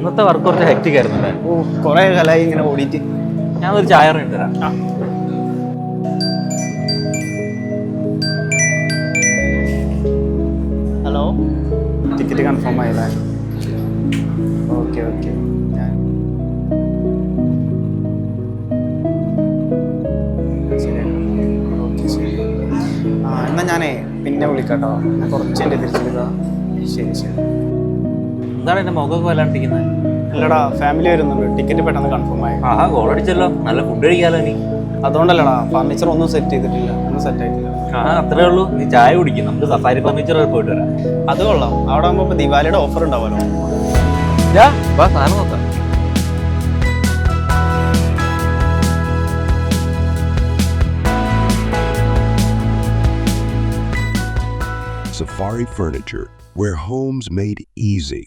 ഇന്നത്തെ വർക്ക് കുറച്ച് ഹെക്റ്റിക് ആയിരുന്നല്ലേ? കുറെ കാലമായി ഇങ്ങനെ ഓടിയിട്ട്. ഞാൻ ഒരു ചായ ഇട്ട് തരാം. ഹലോ, ടിക്കറ്റ് കൺഫേം ആയില്ലേ? Okay okay. എന്നാൽ ഞാനേ പിന്നെ വിളിക്കാട്ടോ. ഞാൻ കുറച്ച് എൻ്റെ തിരിച്ചെടുക്കാം. ശരി ശരി. എന്താണ് എന്റെ മുഖമൊക്കെ വല്ലാണ്ടിരിക്കുന്നത്? അല്ലടാ, ഫാമിലി വരുന്നുണ്ട്. ടിക്കറ്റ് പെട്ടെന്ന് കൺഫേം ആയി. ആഹാ, ഗോൾ അടിച്ചല്ലോ. നല്ല ഫുഡ് കഴിക്കാലോ നീ. അതുകൊണ്ടല്ലടാ, ഫർണിച്ചർ ഒന്നും സെറ്റ് ചെയ്തിട്ടില്ല, ഒന്നും സെറ്റ് ആയിട്ടില്ല. അത്രേ ഉള്ളൂ. നീ ചായ കുടിക്കും, നമുക്ക് സഫാരി ഫർണിച്ചർ പോയിട്ട് വരാം. അത് കൊള്ളാം. അവിടെ ആകുമ്പോൾ ഇപ്പോൾ ദിവാലിയുടെ ഓഫർ ഉണ്ടാവുമല്ലോ. വാ, സാധനം നോക്കാം. Safari Furniture, where home's made easy.